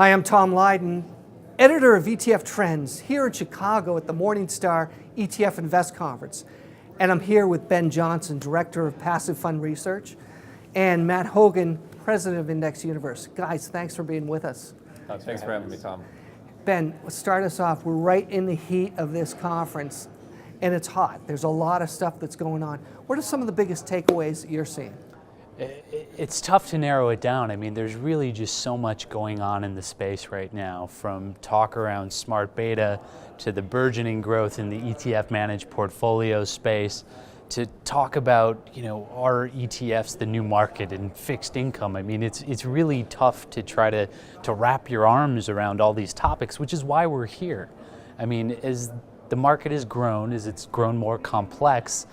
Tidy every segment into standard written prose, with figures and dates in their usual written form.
Hi, I'm Tom Lydon, editor of ETF Trends here in Chicago at the Morningstar ETF Invest Conference. And I'm here with Ben Johnson, Director of Passive Fund Research, and Matt Hougan, President of IndexUniverse. Guys, thanks for being with us. Thanks for having me, Tom. Ben, let's start us off. We're right in the heat of this conference, and it's hot. There's a lot of stuff that's going on. What are some of the biggest takeaways that you're seeing? It's tough to narrow it down. I mean, there's really just so much going on in the space right now, from talk around smart beta to the burgeoning growth in the ETF managed portfolio space, to talk about, are ETFs the new market in fixed income? I mean, it's really tough to try to wrap your arms around all these topics, which is why we're here. I mean, as the market has grown, as it's grown more complex,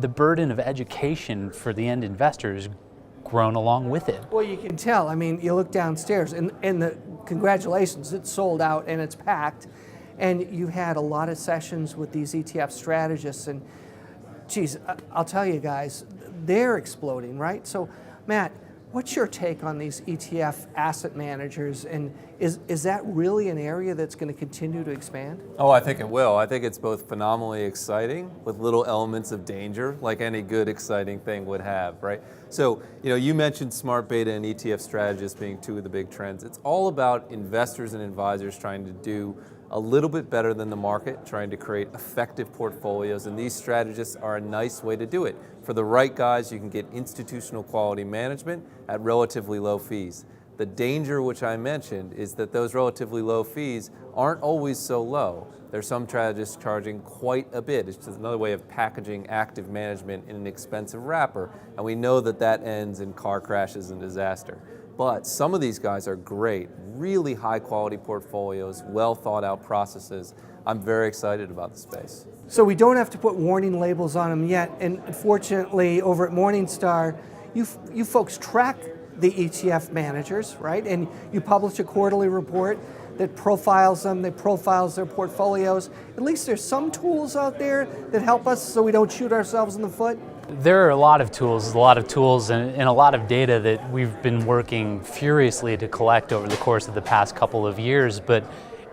the burden of education for the end investor has grown along with it. Well, you can tell. I mean, you look downstairs, and congratulations, it's sold out and it's packed. And you've had a lot of sessions with these ETF strategists, and geez, I'll tell you guys, they're exploding, right? So, Matt, what's your take on these ETF asset managers, and is that really an area that's going to continue to expand? Oh, I think it will. I think it's both phenomenally exciting with little elements of danger, like any good exciting thing would have, right? So, you mentioned smart beta and ETF strategists being two of the big trends. It's all about investors and advisors trying to do a little bit better than the market, trying to create effective portfolios, and these strategists are a nice way to do it. For the right guys, you can get institutional quality management at relatively low fees. The danger, which I mentioned, is that those relatively low fees aren't always so low. There's some strategists charging quite a bit. It's just another way of packaging active management in an expensive wrapper, and we know that that ends in car crashes and disaster. But some of these guys are great, really high quality portfolios, well thought out processes. I'm very excited about the space. So we don't have to put warning labels on them yet, and fortunately over at Morningstar, you folks track the ETF managers, right? And you publish a quarterly report that profiles them, that profiles their portfolios. At least there's some tools out there that help us so we don't shoot ourselves in the foot. There are a lot of tools and a lot of data that we've been working furiously to collect over the course of the past couple of years, but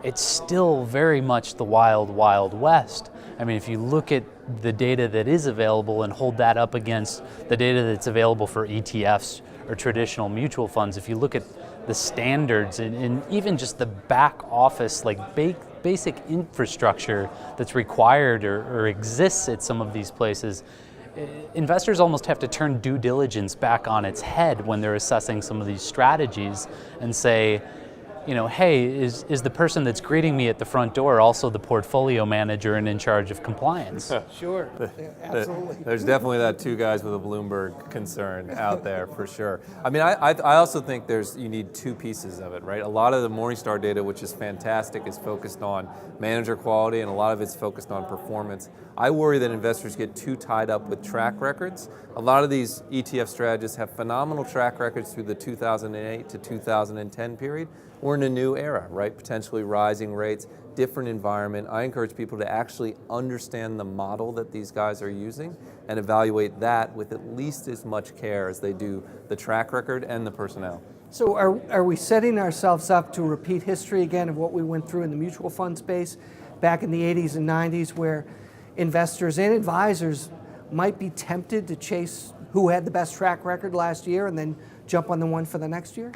it's still very much the wild, wild west. I mean, if you look at the data that is available and hold that up against the data that's available for ETFs or traditional mutual funds, if you look at the standards and even just the back office, like basic infrastructure that's required or exists at some of these places, investors almost have to turn due diligence back on its head when they're assessing some of these strategies and say, hey, is the person that's greeting me at the front door also the portfolio manager and in charge of compliance? Sure, absolutely. There's definitely that two guys with a Bloomberg concern out there for sure. I mean, I also think you need two pieces of it, right? A lot of the Morningstar data, which is fantastic, is focused on manager quality, and a lot of it's focused on performance. I worry that investors get too tied up with track records. A lot of these ETF strategists have phenomenal track records through the 2008 to 2010 period. We're in a new era, right? Potentially rising rates, different environment. I encourage people to actually understand the model that these guys are using and evaluate that with at least as much care as they do the track record and the personnel. So are we setting ourselves up to repeat history again of what we went through in the mutual fund space back in the 80s and 90s, where investors and advisors might be tempted to chase who had the best track record last year and then jump on the one for the next year?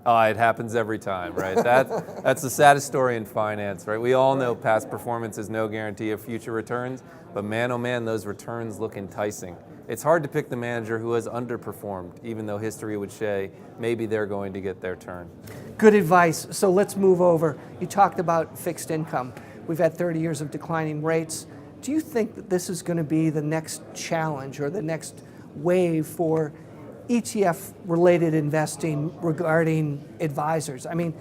It happens every time, right? That's the saddest story in finance, right? We all know past performance is no guarantee of future returns, but man, oh man, those returns look enticing. It's hard to pick the manager who has underperformed, even though history would say maybe they're going to get their turn. Good advice. So let's move over. You talked about fixed income. We've had 30 years of declining rates. Do you think that this is going to be the next challenge or the next wave for ETF-related investing regarding advisors? I mean,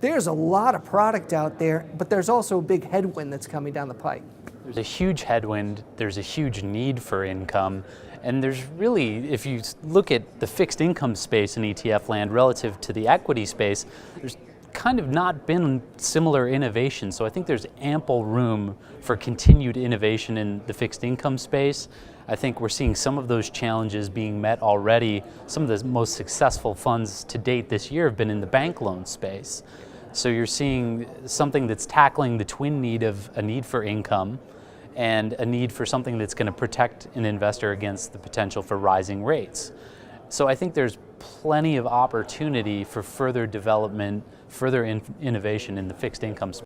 there's a lot of product out there, but there's also a big headwind that's coming down the pike. There's a huge headwind, there's a huge need for income, and there's really, if you look at the fixed income space in ETF land relative to the equity space, there's kind of not been similar innovation. So I think there's ample room for continued innovation in the fixed income space. I think we're seeing some of those challenges being met already. Some of the most successful funds to date this year have been in the bank loan space. So you're seeing something that's tackling the twin need of a need for income and a need for something that's going to protect an investor against the potential for rising rates. So I think there's plenty of opportunity for further development, further innovation in the fixed income space.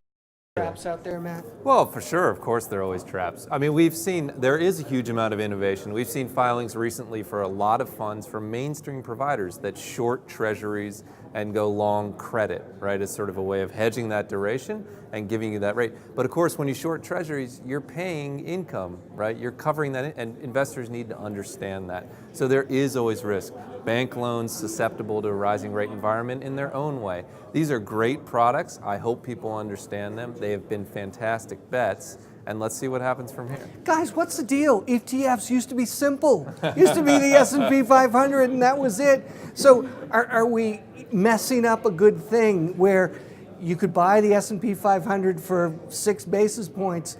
Traps out there, Matt? Well, for sure, of course there are always traps. I mean, we've seen, there is a huge amount of innovation. We've seen filings recently for a lot of funds from mainstream providers that short treasuries and go long credit, right, as sort of a way of hedging that duration and giving you that rate. But of course, when you short treasuries, you're paying income, right? You're covering that, and investors need to understand that. So there is always risk. Bank loans susceptible to a rising rate environment in their own way. These are great products. I hope people understand them. They have been fantastic bets. And let's see what happens from here. Guys, what's the deal? ETFs used to be simple. Used to be the S&P 500 and that was it. So are we messing up a good thing where you could buy the S&P 500 for 6 basis points?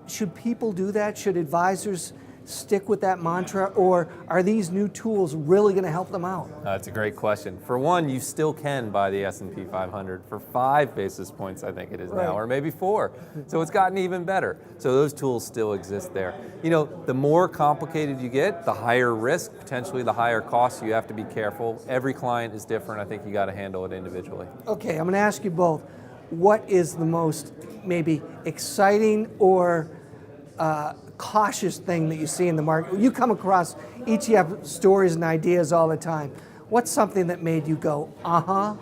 Should people do that? Should advisors stick with that mantra, or are these new tools really going to help them out? That's a great question. For one, you still can buy the S&P 500 for 5 basis points, I think it is now, or maybe 4. So it's gotten even better. So those tools still exist there. You know, the more complicated you get, the higher risk, potentially the higher cost. You have to be careful. Every client is different. I think you got to handle it individually. Okay, I'm going to ask you both. What is the most maybe exciting or cautious thing that you see in the market? You come across ETF stories and ideas all the time. What's something that made you go, uh-huh?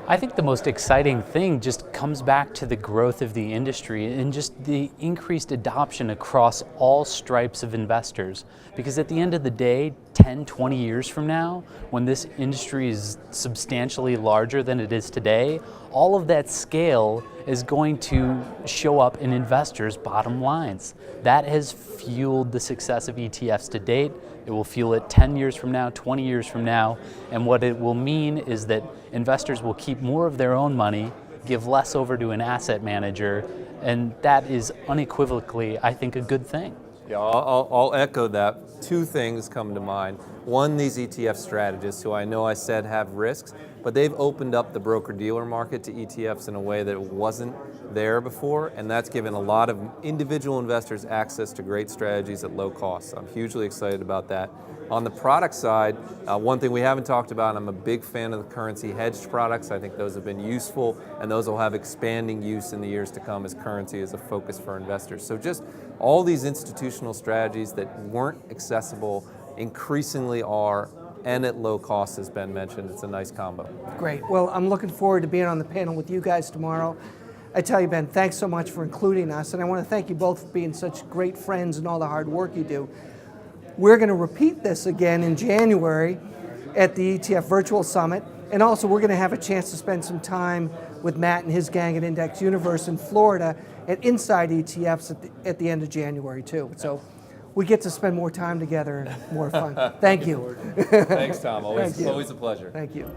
I think the most exciting thing just comes back to the growth of the industry and just the increased adoption across all stripes of investors. Because at the end of the day, 10, 20 years from now, when this industry is substantially larger than it is today, all of that scale is going to show up in investors' bottom lines. That has fueled the success of ETFs to date. It will fuel it 10 years from now, 20 years from now, and what it will mean is that investors will keep more of their own money, give less over to an asset manager, and that is unequivocally, I think, a good thing. Yeah, I'll echo that. 2 things come to mind. One, these ETF strategists, who I know I said have risks, but they've opened up the broker-dealer market to ETFs in a way that wasn't there before, and that's given a lot of individual investors access to great strategies at low cost. I'm hugely excited about that. On the product side, one thing we haven't talked about, I'm a big fan of the currency hedged products. I think those have been useful, and those will have expanding use in the years to come as currency is a focus for investors. So just all these institutional strategies that weren't accessible increasingly are, and at low cost, as Ben mentioned. It's a nice combo. Great. Well, I'm looking forward to being on the panel with you guys tomorrow. I tell you, Ben, thanks so much for including us, and I want to thank you both for being such great friends and all the hard work you do. We're going to repeat this again in January at the ETF Virtual Summit, and also we're going to have a chance to spend some time with Matt and his gang at IndexUniverse in Florida at Inside ETFs at the end of January too. So we get to spend more time together and more fun. Thank you. Thanks, Tom. Always a pleasure. Thank you.